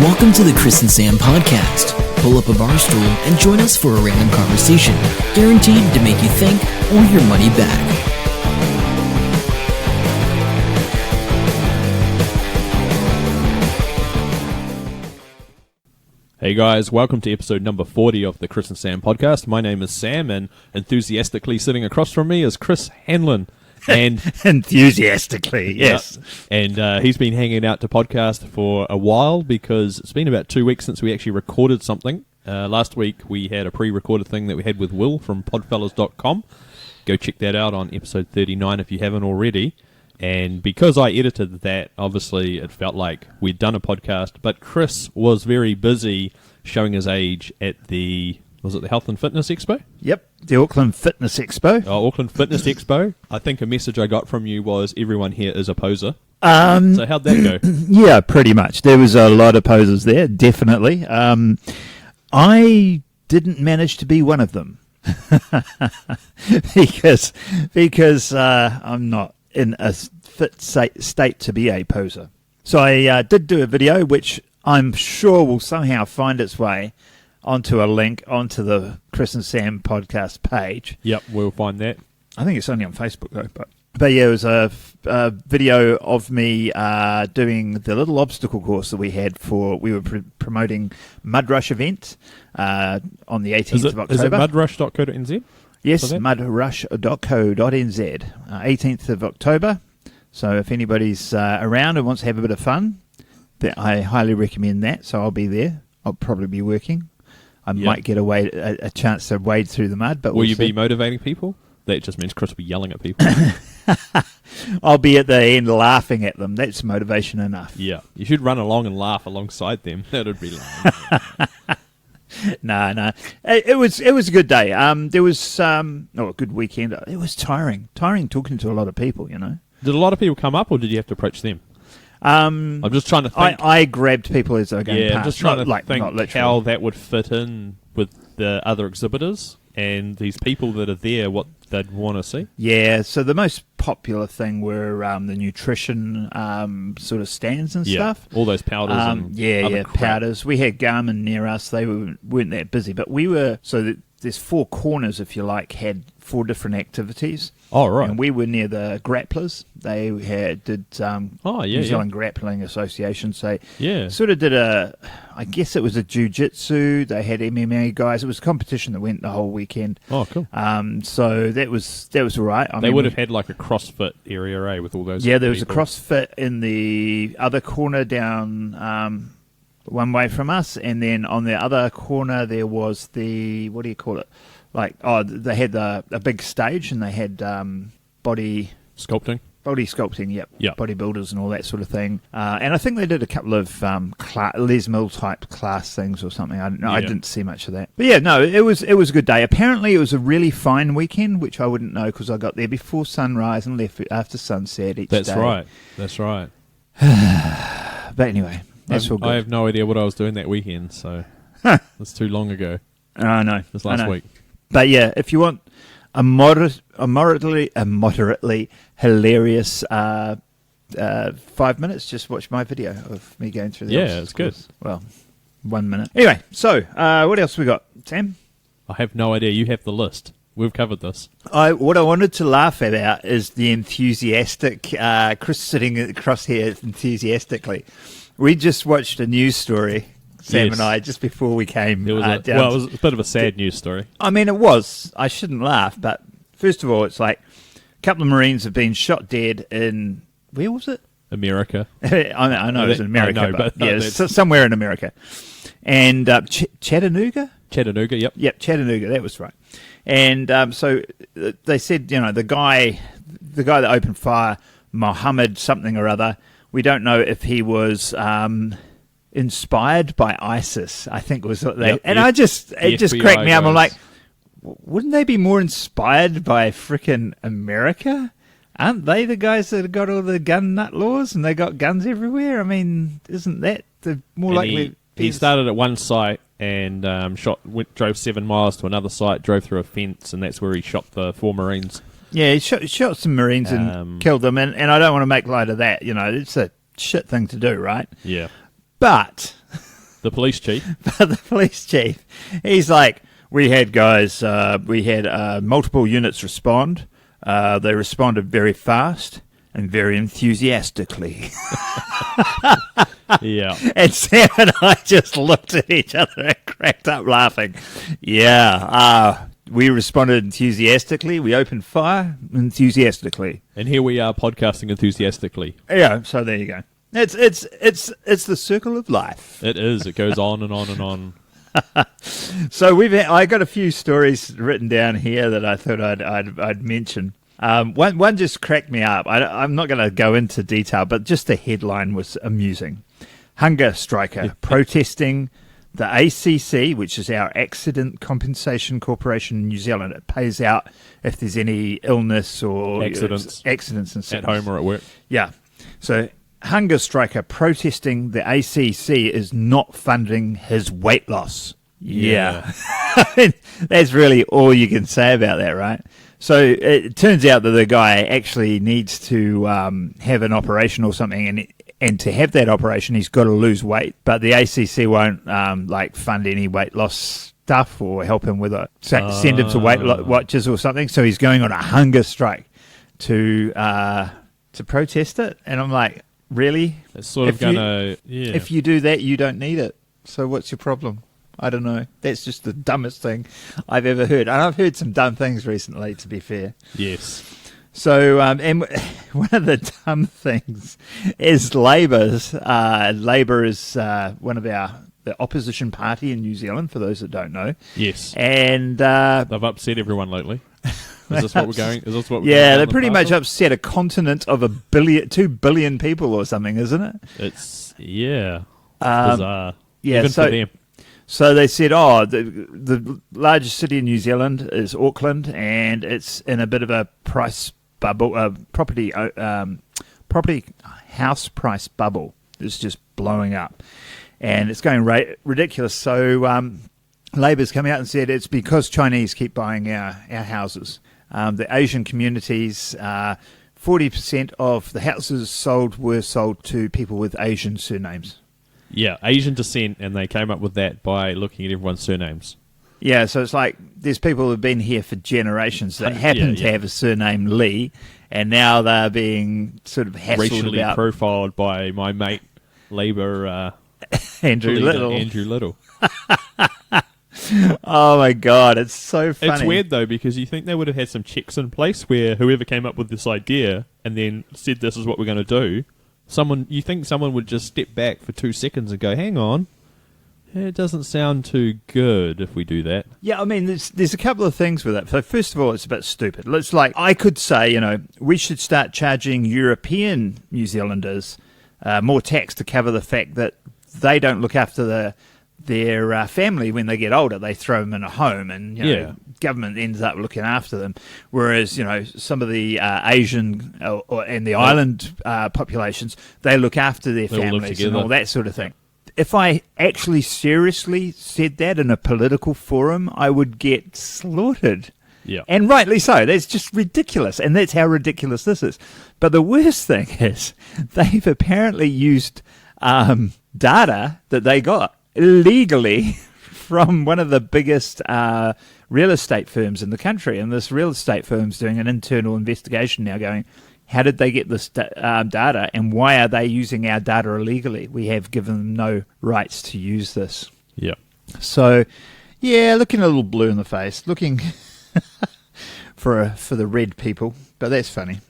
Welcome to the Chris and Sam podcast. Pull up a bar stool and join us for a random conversation, guaranteed to make you think or your money back. Hey guys, welcome to episode number 40 of the Chris and Sam podcast. My name is Sam, and enthusiastically sitting across from me is Chris Hanlon. And enthusiastically, yes. And he's been hanging out to podcast for a while because it's been about 2 weeks since we actually recorded something. Last week we had a pre-recorded thing that we had with Will from podfellas.com. Go check that out on episode 39 if you haven't already. And because I edited that, obviously it felt like we'd done a podcast, but Chris was very busy showing his age at the, was it the Health and Fitness Expo? Yep, the Auckland Fitness Expo. Oh, Auckland Fitness Expo. I think a message I got from you was everyone here is a poser. So how'd that go? Yeah, pretty much. There was a lot of posers there, definitely. I didn't manage to be one of them because I'm not in a fit state to be a poser. So I did do a video, which I'm sure will somehow find its way onto a link onto the Chris and Sam podcast page. Yep, we'll find that. I think it's only on Facebook though, but yeah, it was a video of me doing the little obstacle course that we had we were promoting Mud Rush event on the 18th of October. Is it mudrush.co.nz? Yes, mudrush.co.nz, 18th of October. So if anybody's around and wants to have a bit of fun, I highly recommend that. So I'll be there. I'll probably be working. I might get a chance to wade through the mud. But will you be motivating people? That just means Chris will be yelling at people. I'll be at the end laughing at them. That's motivation enough. Yeah, you should run along and laugh alongside them. That would be lame. No. It was a good day. There was a good weekend. It was tiring talking to a lot of people. You know. Did a lot of people come up, or did you have to approach them? I'm just trying to think. I grabbed people as they were going past. I'm just trying to think how that would fit in with the other exhibitors and these people that are there, what they'd want to see. Yeah, so the most popular thing were the nutrition sort of stands and stuff. All those powders and other crap. Powders. We had Garmin near us. They weren't that busy, but we were, there's four corners, if you like, had four different activities. Oh, right. And we were near the grapplers. They did New Zealand Grappling Association. So sort of did I guess it was a jiu-jitsu. They had MMA guys. It was a competition that went the whole weekend. Oh, cool. So that was all right. They would have had like a CrossFit area, with all those there was people. a CrossFit in the other corner down one way from us, and then on the other corner there was the, what do you call it? They had a big stage, and they had body sculpting. Yep. Bodybuilders and all that sort of thing. And I think they did a couple of Les Mills type class things or something. I didn't see much of that. But yeah, no, it was a good day. Apparently it was a really fine weekend, which I wouldn't know because I got there before sunrise and left after sunset each day. That's right. But anyway, that's all good. I have no idea what I was doing that weekend, so that's too long ago. I know. It was last week. But yeah, if you want a moderately hilarious 5 minutes, just watch my video of me going through the it's good. Well, 1 minute. Anyway, so what else we got, Sam? I have no idea. You have the list. We've covered this. What I wanted to laugh about is the enthusiastic Chris sitting across here enthusiastically. We just watched a news story, Sam and I, just before we came down. Well, it was a bit of a sad news story. I mean, it was. I shouldn't laugh, but first of all, it's like a couple of Marines have been shot dead in, where was it? America. I know it was in America, but somewhere in America. And Chattanooga? Chattanooga, yep. Yep, Chattanooga, that was right. And so they said, the guy that opened fire, Mohammed something or other, we don't know if he was inspired by ISIS, I think was what they... And it just cracked me up. I'm like, wouldn't they be more inspired by frickin' America? Aren't they the guys that have got all the gun nut laws and they got guns everywhere? I mean, isn't that the more likely... He started at one site and drove 7 miles to another site, drove through a fence, and that's where he shot the 4 Marines. Yeah, he shot some Marines and killed them, and I don't want to make light of that. It's a shit thing to do, right? Yeah. But The police chief. But the police chief, he's like, we had multiple units respond. They responded very fast and very enthusiastically. Yeah. And Sam and I just looked at each other and cracked up laughing. Yeah, we responded enthusiastically. We opened fire enthusiastically. And here we are podcasting enthusiastically. Yeah, so there you go. It's the circle of life. It is. It goes on and on and on. So I got a few stories written down here that I thought I'd mention. One just cracked me up. I'm not going to go into detail, but just the headline was amusing. Hunger striker protesting the ACC, which is our Accident Compensation Corporation in New Zealand. It pays out if there's any illness or accidents and sickness. At home or at work. Yeah. So hunger striker protesting the ACC is not funding his weight loss. Yeah. That's really all you can say about that, right? So it turns out that the guy actually needs to have an operation or something, and to have that operation, he's got to lose weight. But the ACC won't fund any weight loss stuff or help him with send him to Weight Watchers or something. So he's going on a hunger strike to protest it. And I'm like, really? It's sort of going to... Yeah. If you do that, you don't need it. So what's your problem? I don't know. That's just the dumbest thing I've ever heard. And I've heard some dumb things recently, to be fair. Yes. So, and one of the dumb things is Labour's. Labour is one of the opposition party in New Zealand, for those that don't know. Yes. And they've upset everyone lately. Is this what we're going? Is this what? Yeah, they pretty much upset a continent of 2 billion people or something, isn't it? It's bizarre. Yeah, even so for them. So they said, the largest city in New Zealand is Auckland, and it's in a bit of a price bubble, property house price bubble. It's just blowing up, and it's going ridiculous. So Labour's come out and said it's because Chinese keep buying our houses. The Asian communities, 40% of the houses were sold to people with Asian surnames. Yeah, Asian descent, and they came up with that by looking at everyone's surnames. Yeah, so it's like there's people who've been here for generations that happen to have a surname Lee, and now they're being sort of hassled racially about. profiled by my mate, Labour Andrew Little. Andrew Little. Oh my God, it's so funny. It's weird though, because you think they would have had some checks in place where whoever came up with this idea and then said this is what we're going to do. You think someone would just step back for 2 seconds and go, hang on, it doesn't sound too good if we do that. Yeah, I mean, there's a couple of things with it. So first of all, it's a bit stupid. It's like, I could say, we should start charging European New Zealanders more tax to cover the fact that they don't look after their family when they get older. They throw them in a home, and government ends up looking after them. Whereas some of the Asian and the island populations, they look after their families and all that sort of thing. If I actually seriously said that in a political forum, I would get slaughtered. Yeah. And rightly so. That's just ridiculous. And that's how ridiculous this is. But the worst thing is they've apparently used data that they got illegally from one of the biggest real estate firms in the country. And this real estate firm's doing an internal investigation now going, how did they get this data, and why are they using our data illegally? We have given them no rights to use this. Yeah. So, yeah, looking a little blue in the face, looking for the red people, but that's funny.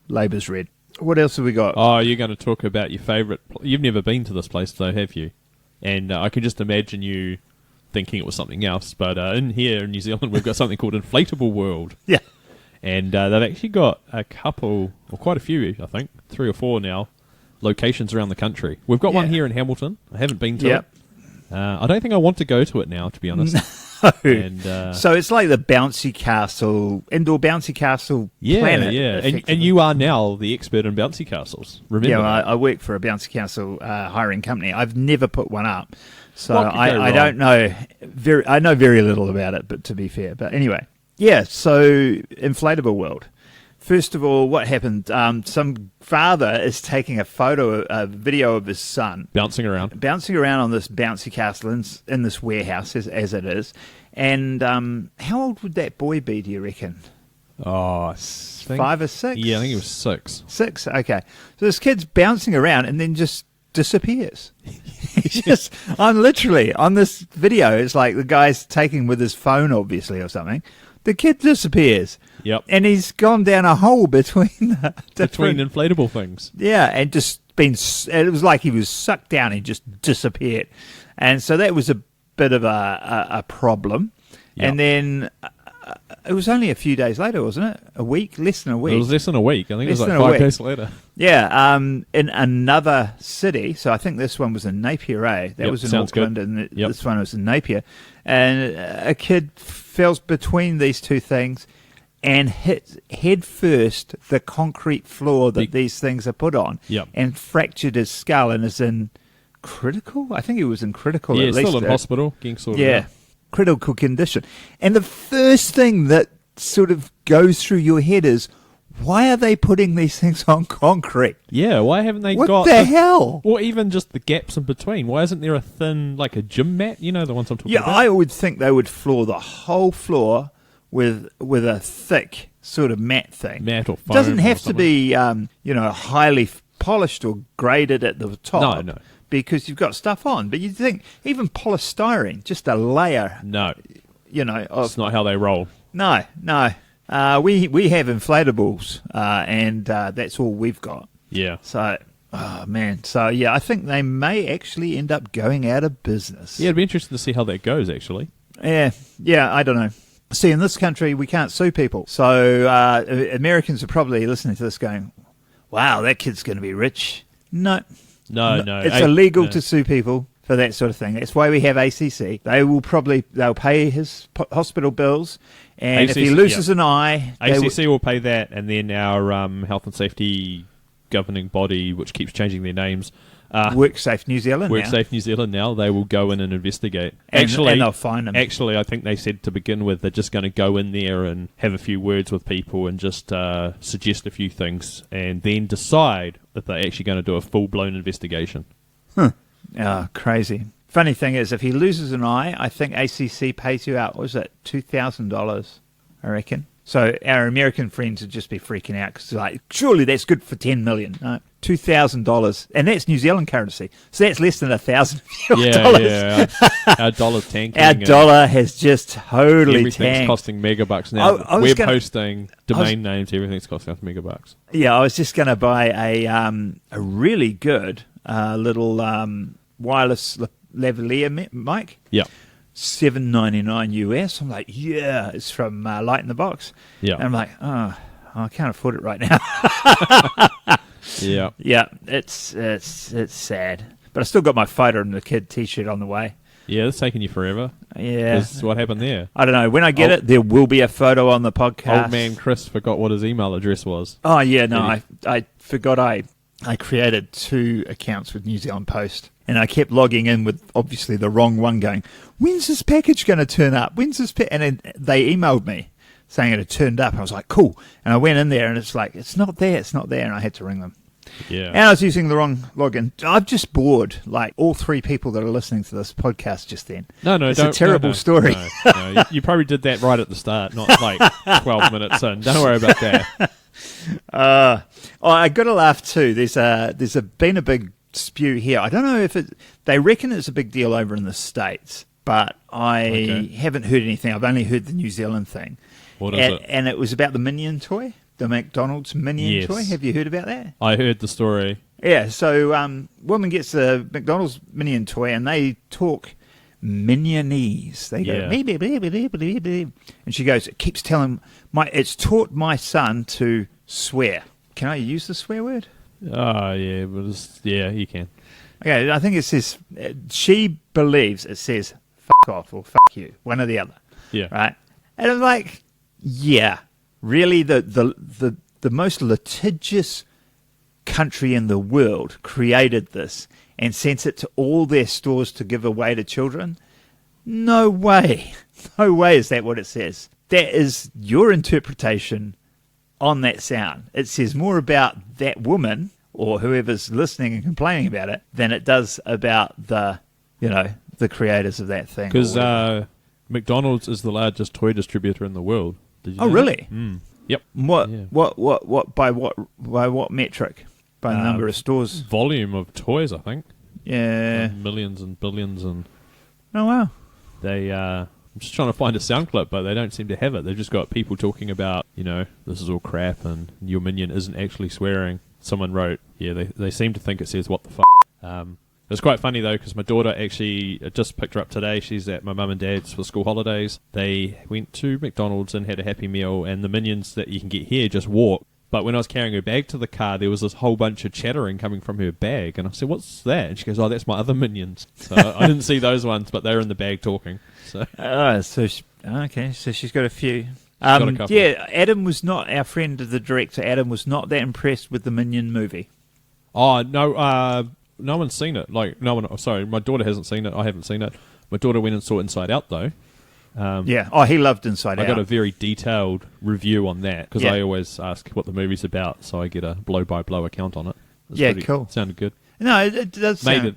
Labour's red. What else have we got? Oh, you're going to talk about your favourite... You've never been to this place, though, have you? And I can just imagine you thinking it was something else. But in here in New Zealand, we've got something called Inflatable World. Yeah. And they've actually got a couple, or quite a few, I think, 3 or 4 now, locations around the country. We've got one here in Hamilton. I haven't been to it. I don't think I want to go to it now, to be honest. No. And, so it's like the bouncy castle, indoor bouncy castle planet. Yeah, and you are now the expert in bouncy castles. Remember? Yeah, I work for a bouncy castle hiring company. I've never put one up, so I don't know. I know very little about it, but to be fair, but anyway. Yeah, so Inflatable World. First of all, what happened? Some father is taking a video of his son Bouncing around on this bouncy castle in this warehouse, as it is. And how old would that boy be, do you reckon? Oh, I think, 5 or 6? Yeah, I think he was 6. 6, okay. So this kid's bouncing around and then just disappears. I'm literally on this video. It's like the guy's taking with his phone, obviously, or something. The kid disappears. Yep. And he's gone down a hole between inflatable things. Yeah, and just it was like he was sucked down and just disappeared. And so that was a bit of a problem. Yep. And then it was only a few days later, wasn't it? A week? Less than a week. It was less than a week. I think Less it was than like a 5 week. days later. Yeah, in another city. So I think this one was in Napier, That Yep, was in sounds Auckland, good. and Yep. this one was in Napier. And a kid fell between these two things and hit head first the concrete floor that these things are put on, Yep. and fractured his skull and is in critical. I think he was in critical. Yeah, at least. still in hospital, getting sorted Yeah, out. critical condition. And the first thing that sort of goes through your head is, why are they putting these things on concrete? Yeah, why haven't they What got the hell? Or even just the gaps in between. Why isn't there a thin, like a gym mat? You know, the ones I'm talking Yeah, about? I would think they would floor the whole floor with a thick sort of mat thing. Mat or foam. Doesn't have or to be highly polished or graded at the top. No. Because you've got stuff on. But you'd think even polystyrene, just a layer, No, of it's not how they roll. No. We have inflatables, and that's all we've got. Yeah. So, oh man. So yeah, I think they may actually end up going out of business. Yeah, it'd be interesting to see how that goes, actually. Yeah, I don't know. See, in this country, we can't sue people. So Americans are probably listening to this going, wow, that kid's going to be rich. No. It's illegal to sue people for that sort of thing. That's why we have ACC. They'll pay his hospital bills, and if he loses an eye... ACC will pay that, and then our health and safety governing body, which keeps changing their names... WorkSafe New Zealand WorkSafe New Zealand now, they will go in and investigate. And they'll fine them. Actually, I think they said to begin with, they're just going to go in there and have a few words with people and just suggest a few things, and then decide if they're actually going to do a full-blown investigation. Oh, crazy. Funny thing is, if he loses an eye, I think ACC pays you out, what was it, $2,000, I reckon. So our American friends would just be freaking out because like, surely that's good for $10 million. No, $2,000, and that's New Zealand currency. So that's less than $1,000. Yeah. Our dollar's tanking. Our dollar has just totally everything's tanked. costing megabucks now. I was hosting, domain names, everything's costing us megabucks. Yeah, I was just going to buy a really good little wireless lavalier mic. Yeah. $7.99 US. I'm like, yeah, it's from Light in the Box. Yeah. And I'm like, oh, I can't afford it right now. Yeah. Yeah, it's sad. But I still got my Fighter and the Kid T-shirt on the way. Yeah, it's taking you forever. Yeah. That's what happened there. I don't know. When I get it, there will be a photo on the podcast. Old man Chris forgot what his email address was. Oh, yeah, no, I forgot I created 2 accounts with New Zealand Post. And I kept logging in with, obviously, the wrong one going, when's this package going to turn up? And then they emailed me saying it had turned up. I was like, cool. And I went in there, and it's like, it's not there. And I had to ring them. Yeah. And I was using the wrong login. I've just bored, like, all 3 people that are listening to this podcast just then. No, it's a terrible story. No, you probably did that right at the start, not like 12 minutes in. Don't worry about that. I got to laugh too. There's been a big spew here. I don't know if they reckon it's a big deal over in the States, but I haven't heard anything. I've only heard the New Zealand thing. What is it? And it was about the Minion toy, the McDonald's Minion toy. Have you heard about that? I heard the story. Yeah, so woman gets a McDonald's Minion toy, and they talk Minionese. They go, beep, beep, beep, beep, beep, beep. And she goes, it keeps telling it's taught my son to swear. Can I use the swear word? Oh, yeah, you can. Okay, I think it says, she believes it says, fuck off or fuck you, one or the other. Yeah. Right? And I'm like, yeah, really the most litigious country in the world created this and sent it to all their stores to give away to children? No way. No way is that what it says. That is your interpretation on that sound. It says more about that woman or whoever's listening and complaining about it than it does about the creators of that thing. Because McDonald's is the largest toy distributor in the world. Did you know really? Mm. Yep. What by what metric? By the number of stores? Volume of toys, I think. Yeah. Millions and billions and... Oh, wow. They, I'm just trying to find a sound clip, but they don't seem to have it. They've just got people talking about, this is all crap and your minion isn't actually swearing. Someone wrote, they seem to think it says, what the f***. It's quite funny, though, because my daughter actually just picked her up today. She's at my mum and dad's for school holidays. They went to McDonald's and had a Happy Meal, and the minions that you can get here just walk. But when I was carrying her bag to the car, there was this whole bunch of chattering coming from her bag. And I said, what's that? And she goes, oh, that's my other minions. So I didn't see those ones, but they were in the bag talking. So so she's got a few. Got a couple. Yeah, Adam was not, our friend, the director, Adam was not that impressed with the Minion movie. Oh, no, no one's seen it. My daughter hasn't seen it. I haven't seen it. My daughter went and saw Inside Out, though. He loved Inside Out. I got a very detailed review on that because I always ask what the movie's about, so I get a blow-by-blow account on it. Cool. Sounded good. No, it does I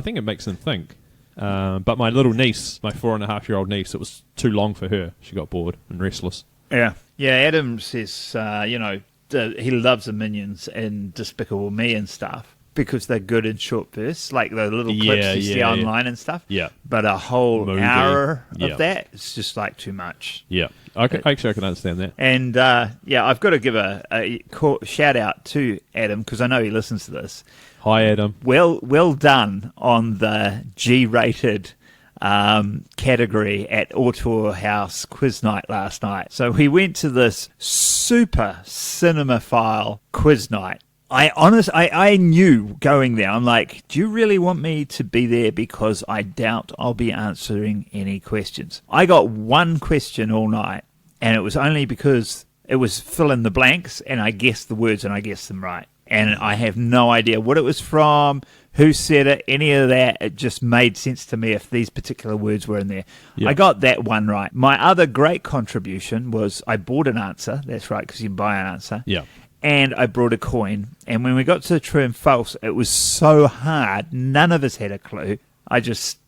think it makes them think. But my little niece, my 4.5-year-old niece, it was too long for her. She got bored and restless. Yeah. Adam says, he loves the Minions and Despicable Me and stuff because they're good in short bursts, like the little clips you see online and stuff. Yeah. But a whole movie. Hour of that is just like too much. Yeah. Actually, I can understand that. And, I've got to give a shout out to Adam because I know he listens to this. Hi, Adam. Well done on the G-rated category at Autor House quiz night last night. So we went to this super cinemaphile quiz night. I knew going there, I'm like, do you really want me to be there because I doubt I'll be answering any questions? I got one question all night, and it was only because it was fill in the blanks, and I guessed the words and I guessed them right. And I have no idea what it was from, who said it, any of that. It just made sense to me if these particular words were in there. Yep. I got that one right. My other great contribution was I bought an answer. That's right, because you can buy an answer. Yeah. And I brought a coin. And when we got to true and false, it was so hard. None of us had a clue.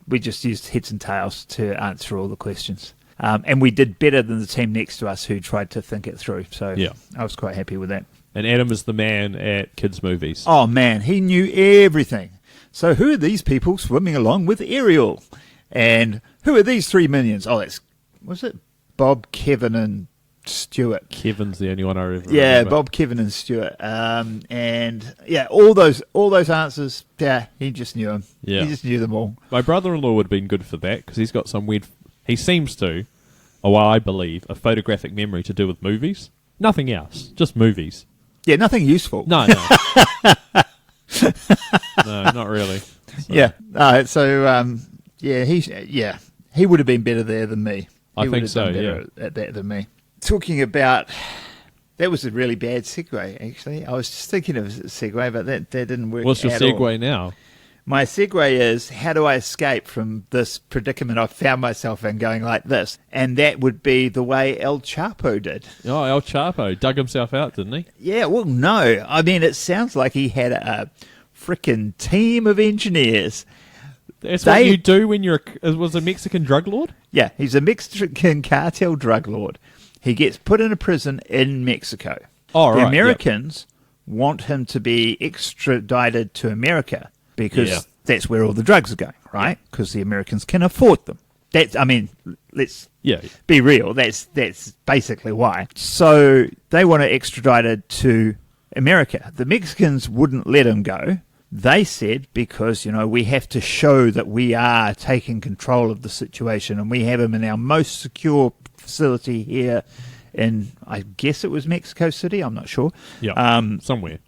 We just used heads and tails to answer all the questions. And we did better than the team next to us who tried to think it through. So I was quite happy with that. And Adam is the man at kids' movies. Oh, man, he knew everything. So who are these people swimming along with Ariel? And who are these three minions? Oh, was it Bob, Kevin, and Stuart? Kevin's the only one I remember. Yeah, Bob, Kevin, and Stuart. All those answers, he just knew them. Yeah. He just knew them all. My brother-in-law would have been good for that because he's got some weird... He seems to, I believe, a photographic memory to do with movies. Nothing else, just movies. Yeah, nothing useful. No. No, not really. So. He would have been better there than me. I think so, at that than me. Talking about... That was a really bad segue, actually. I was just thinking of a segue, but that didn't work. What's your segue now? My segue is, how do I escape from this predicament I've found myself in going like this? And that would be the way El Chapo did. Oh, El Chapo dug himself out, didn't he? Yeah, well, no. I mean, it sounds like he had a frickin' team of engineers. That's what you do when you're was a Mexican drug lord? Yeah, he's a Mexican cartel drug lord. He gets put in a prison in Mexico. Oh, right. The Americans want him to be extradited to America. Because that's where all the drugs are going, right? Because the Americans can afford them. Let's be real. That's basically why. So they want to extradite it to America. The Mexicans wouldn't let him go. They said because, we have to show that we are taking control of the situation and we have him in our most secure facility here in, I guess it was Mexico City. I'm not sure. Yeah, somewhere.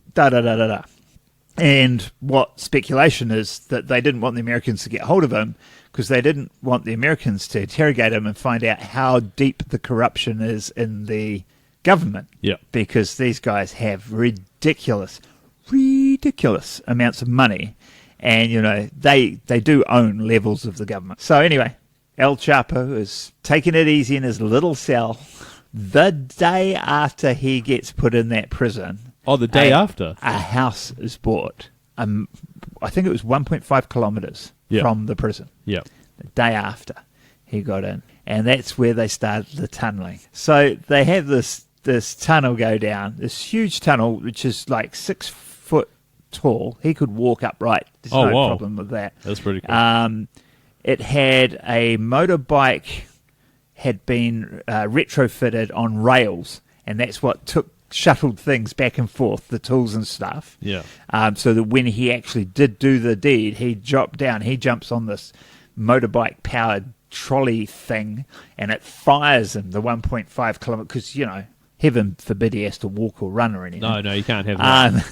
And what speculation is that they didn't want the Americans to get hold of him because they didn't want the Americans to interrogate him and find out how deep the corruption is in the government. Yeah. Because these guys have ridiculous amounts of money. And, they do own levels of the government. So anyway, El Chapo is taking it easy in his little cell The day after he gets put in that prison, Oh, the day after? a house is bought. I think it was 1.5 kilometres Yeah. from the prison. Yeah. The day after he got in. And that's where they started the tunnelling. So they have this tunnel go down, this huge tunnel, which is like 6 foot tall. He could walk upright. There's no wow. problem with that. That's pretty cool. It had a motorbike had been retrofitted on rails, and that's what shuttled things back and forth, the tools and stuff. Yeah. So that when he actually did do the deed, he dropped down. He jumps on this motorbike-powered trolley thing, and it fires him the 1.5 kilometre, because, heaven forbid he has to walk or run or anything. No, you can't have that.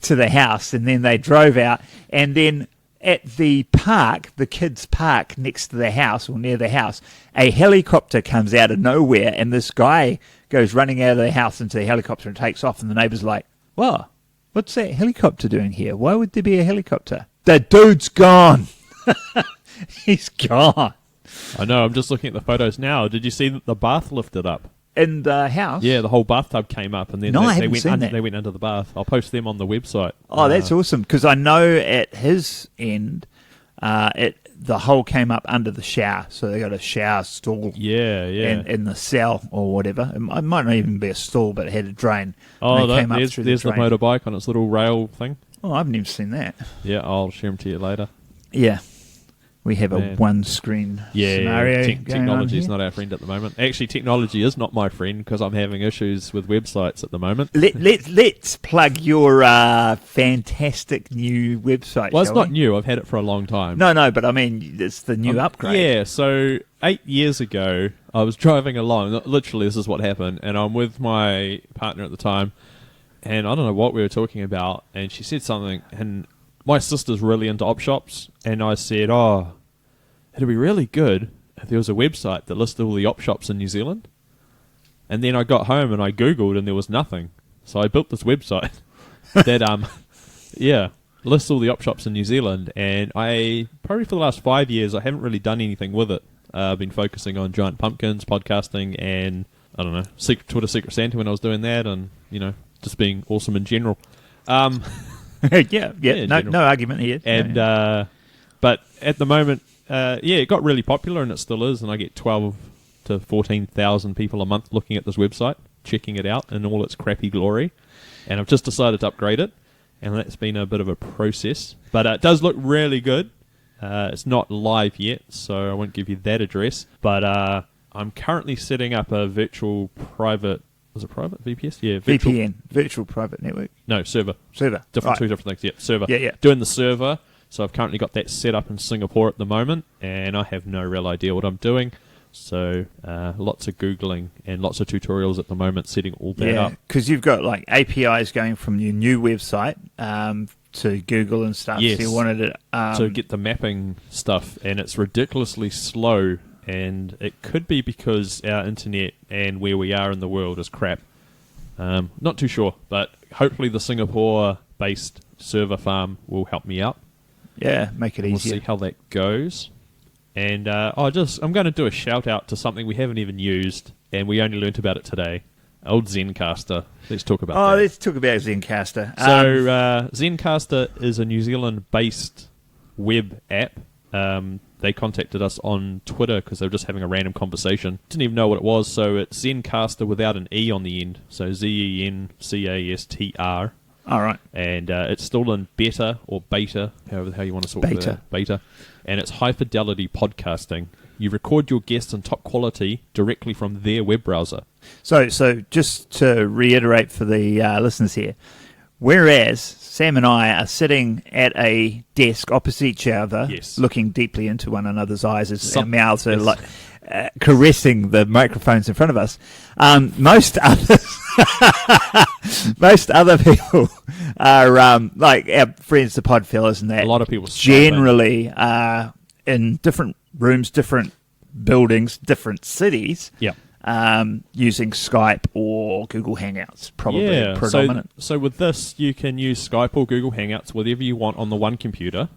To the house, and then they drove out, and then at the park, the kids' park next to the house or near the house, a helicopter comes out of nowhere, and this guy goes running out of the house into the helicopter and takes off, and the neighbour's like, "Whoa, what's that helicopter doing here? Why would there be a helicopter?" The dude's gone. He's gone. I know, I'm just looking at the photos now. Did you see that the bath lifted up? In the house? Yeah, the whole bathtub came up, and then I they haven't went seen that. they went under the bath. I'll post them on the website. Oh, that's awesome, because I know at his end, the hole came up under the shower, so they got a shower stool. Yeah. In the cell or whatever. It might not even be a stall, but it had a drain. Oh, They came up there's through the drain. motorbike on its little rail thing. Oh, I've never seen that. Yeah, I'll share them to you later. Yeah. We have Man. a one-screen Yeah, scenario going on technology is here. not our friend at the moment. Actually, technology is not my friend because I'm having issues with websites at the moment. Let's plug your fantastic new website. Well, it's shall not we? new. I've had it for a long time. No, but I mean, it's the new upgrade. Yeah, so 8 years ago, I was driving along. Literally, this is what happened. And I'm with my partner at the time. And I don't know what we were talking about. And she said something. And my sister's really into op shops. And I said, oh, it'd be really good if there was a website that listed all the op shops in New Zealand. And then I got home and I Googled and there was nothing. So I built this website that, lists all the op shops in New Zealand. And I, probably for the last 5 years, I haven't really done anything with it. I've been focusing on Giant Pumpkins, podcasting, and, I don't know, Twitter Secret Santa when I was doing that, and, just being awesome in general. yeah. No argument here. And but at the moment, it got really popular, and it still is, and I get 12 to 14,000 people a month looking at this website, checking it out in all its crappy glory. And I've just decided to upgrade it, and that's been a bit of a process. But it does look really good. It's not live yet, so I won't give you that address. But I'm currently setting up a virtual private... Was it private? VPS? Yeah. VPN, Virtual Private Network. No, server. Server. Two different things. Yeah, server. Yeah. Doing the server. So I've currently got that set up in Singapore at the moment, and I have no real idea what I'm doing. So lots of Googling and lots of tutorials at the moment setting all that up. Because you've got like APIs going from your new website to Google and stuff. Yes. So you wanted it to get the mapping stuff, and it's ridiculously slow, and it could be because our internet and where we are in the world is crap. Not too sure, but hopefully the Singapore-based server farm will help me out. Yeah, make it We'll easier. see how that goes. And I'm going to do a shout out to something we haven't even used, and we only learnt about it today. Old Zencaster. Let's talk about that. Let's talk about Zencaster. So Zencaster is a New Zealand-based web app. They contacted us on Twitter because they were just having a random conversation. Didn't even know what it was, so it's Zencaster without an E on the end. So Zencastr. All right. And it's still in beta or beta, however the hell you want to sort of beta. And it's high-fidelity podcasting. You record your guests in top quality directly from their web browser. So just to reiterate for the listeners here, whereas Sam and I are sitting at a desk opposite each other, Yes. looking deeply into one another's eyes as our mouths are like caressing the microphones in front of us. Most other people are like our friends, the Podfellas, and that. A lot of people generally are in different rooms, different buildings, different cities. Yeah. Using Skype or Google Hangouts, probably predominant. So with this, you can use Skype or Google Hangouts, whatever you want, on the one computer,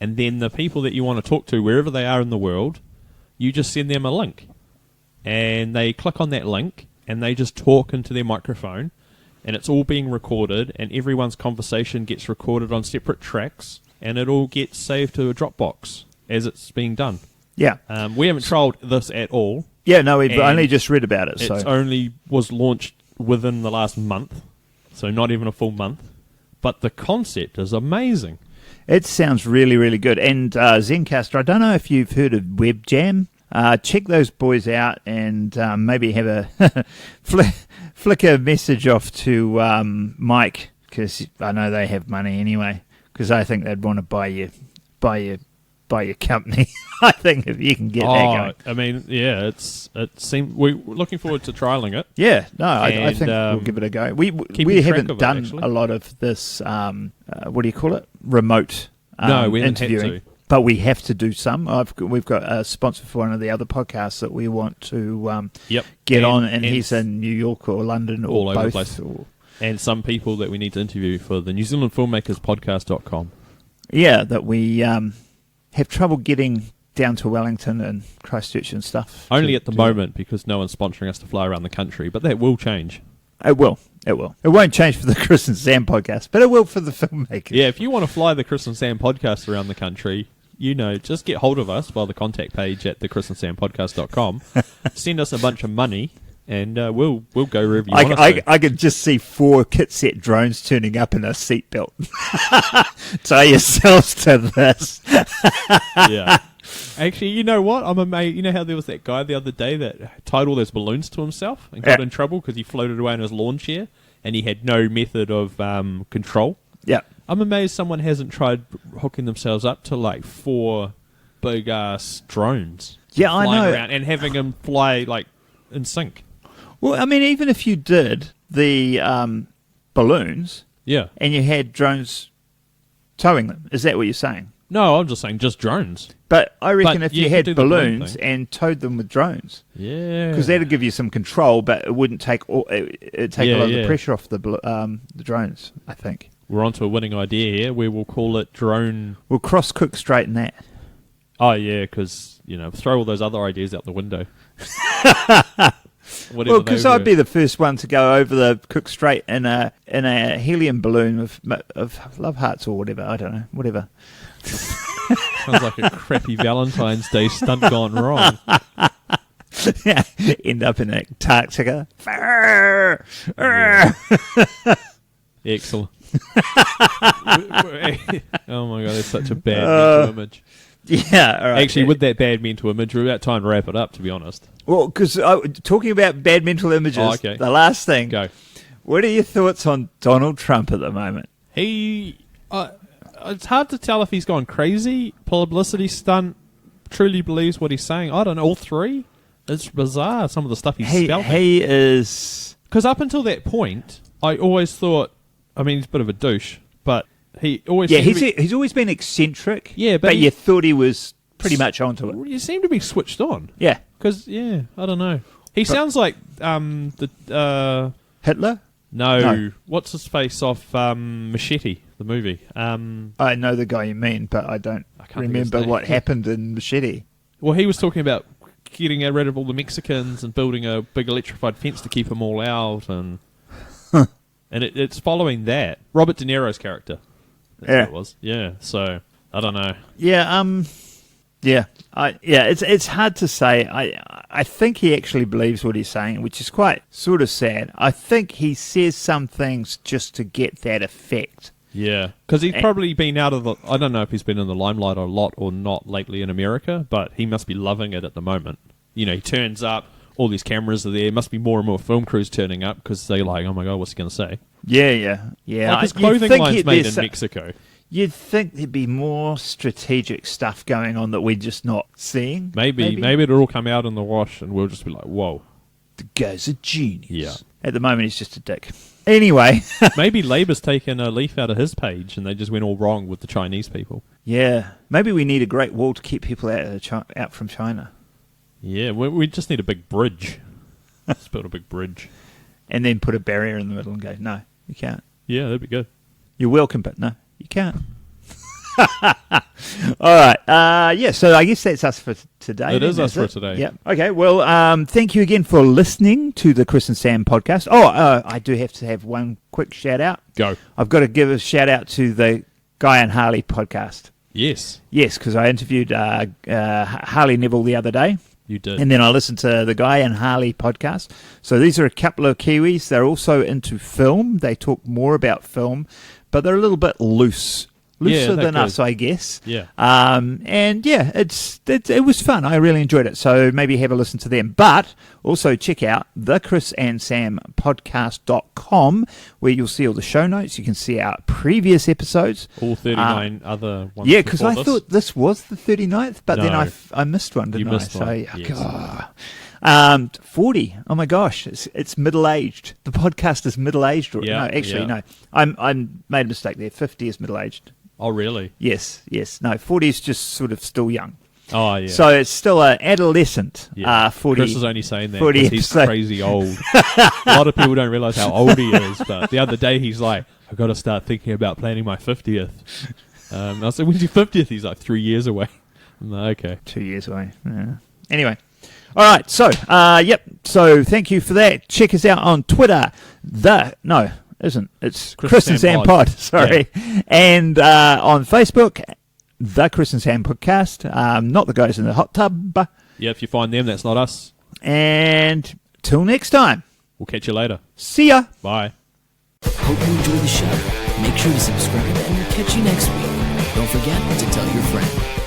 and then the people that you want to talk to, wherever they are in the world, you just send them a link, and they click on that link, and they just talk into their microphone, and it's all being recorded, and everyone's conversation gets recorded on separate tracks, and it all gets saved to a Dropbox as it's being done. Yeah. We haven't trialled this at all. Yeah, no, we've And only just read about it. It So only was launched within the last month, so not even a full month. But the concept is amazing. it sounds really, really good. And Zencastr, I don't know if you've heard of WebJam. Check those boys out and maybe have a flick a message off to Mike, because I know they have money anyway, because I think they'd want to buy your company. I think if you can get that going. I mean, yeah, we're looking forward to trialing it. Yeah, no, I think we'll give it a go. We haven't done a lot of this. What do you call it? Remote No, we haven't interviewing. had to. But we have to do some. We've got a sponsor for one of the other podcasts that we want to get on, and he's in New York or London or all both. over the place. And some people that we need to interview for the New Zealand Filmmakers Podcast.com. Yeah, that we have trouble getting down to Wellington and Christchurch and stuff. Only at the moment, because no one's sponsoring us to fly around the country, but that will change. It will. It will. It won't change for the Chris and Sam podcast, but it will for the filmmakers. Yeah, if you want to fly the Chris and Sam podcast around the country, just get hold of us via the contact page at thechrisandsampodcast.com. Send us a bunch of money, and we'll go wherever you want us to. I could just see 4 kit set drones turning up in a seatbelt. Tie yourselves to this. Yeah. Actually, you know what? I'm amazed. You know how there was that guy the other day that tied all those balloons to himself and got in trouble because he floated away in his lawn chair and he had no method of control? Yeah. I'm amazed someone hasn't tried hooking themselves up to like 4 big ass drones. Yeah, I flying know. around and having them fly like in sync. Well, I mean, even if you did the balloons, Yeah. and you had drones towing them, is that what you're saying? No, I'm just saying just drones. But I reckon But if you you could had do the balloon balloons thing. and towed them with drones, Yeah. because that'd give you some control, but it wouldn't take it'd take a lot of the Yeah. pressure off the drones. I think We're onto a winning idea here. We will call it drone. we'll cross Cook Strait in that. Oh yeah, because throw all those other ideas out the window. Whatever Well, because they I'd were. be the first one to go over the Cook Strait in a helium balloon of love hearts or whatever. I don't know, whatever. Sounds like a crappy Valentine's Day stunt gone wrong. End up in Antarctica. Yeah. Excellent. Oh my god, that's such a bad mental image. Yeah, all right. Actually, with that bad mental image, we're about time to wrap it up, to be honest. Well, because talking about bad mental images, okay. the last thing. Go. What are your thoughts on Donald Trump at the moment? It's hard to tell if he's gone crazy, publicity stunt, truly believes what he's saying. I don't know, all three? It's bizarre, some of the stuff he's spouting. He is... Because up until that point, I always thought, I mean, he's a bit of a douche, but he always... Yeah, seemed to be- he's always been eccentric. Yeah, but but you thought he was pretty much onto it. You seem to be switched on. Yeah. Because, I don't know. He sounds like Hitler? No. What's his face off Machete, the movie? I know the guy you mean, but I don't can't think of his remember name. what happened in Machete. Well, he was talking about getting rid of all the Mexicans and building a big electrified fence to keep them all out, and it's following that. Robert De Niro's character. That's what it was. Yeah, so, I don't know. Yeah, it's hard to say. I think he actually believes what he's saying, which is quite sort of sad. I think he says some things just to get that effect. Yeah, because he's probably been out of the... I don't know if he's been in the limelight a lot or not lately in America, but he must be loving it at the moment. He turns up, all these cameras are there, must be more and more film crews turning up because they're like, oh my god, what's he going to say? Yeah. Like his clothing line's made in Mexico. You'd think there'd be more strategic stuff going on that we're just not seeing. Maybe it'll all come out in the wash and we'll just be like, whoa. The guy's a genius. Yeah. At the moment, he's just a dick. Anyway. Maybe Labour's taken a leaf out of his page and they just went all wrong with the Chinese people. Yeah. Maybe we need a Great Wall to keep people out from China. Yeah, we just need a big bridge. Let's build a big bridge. And then put a barrier in the middle and go, no, you can't. Yeah, that'd be good. You're welcome, but no, you can't. All right. Yeah, so I guess that's us for today. It is us for today. Yeah. Okay, well, thank you again for listening to the Chris and Sam podcast. Oh, I do have to have one quick shout-out. Go. I've got to give a shout-out to the Guy and Harley podcast. Yes. Yes, because I interviewed Harley Neville the other day. You did. And then I listened to the Guy and Harley podcast. So these are a couple of Kiwis. They're also into film. They talk more about film, but they're a little bit looser than us, I guess. Yeah. And yeah, it was fun. I really enjoyed it. So maybe have a listen to them. But also check out the Chris and Sam podcast.com, where you'll see all the show notes. You can see our previous episodes. All 39 other ones. Yeah, because I thought this was the 39th, but then No. I missed one, didn't You missed I? one. So, Yes. 40. Oh my gosh, it's middle aged. The podcast is middle aged. Yeah, No, actually, yeah. no. I made a mistake there. 50 is middle aged. Oh, really? Yes. No, 40 is just sort of still young. Oh, yeah. So it's still an adolescent. Yeah. 40. Chris is only saying that 40 because he's episode. crazy old. A lot of people don't realise how old he is, but the other day he's like, I've got to start thinking about planning my 50th. I said, when's your 50th? He's like, 3 years away. I'm like, okay. 2 years away. Yeah. Anyway. All right. So, yep. So thank you for that. Check us out on Twitter. It's Chris and Sam Pod. Sorry. Yeah. And on Facebook, the Chris and Sam Podcast. Not the guys in the hot tub. Yeah, if you find them, that's not us. And till next time. We'll catch you later. See ya. Bye. Hope you enjoyed the show. Make sure to subscribe and we'll catch you next week. Don't forget to tell your friend.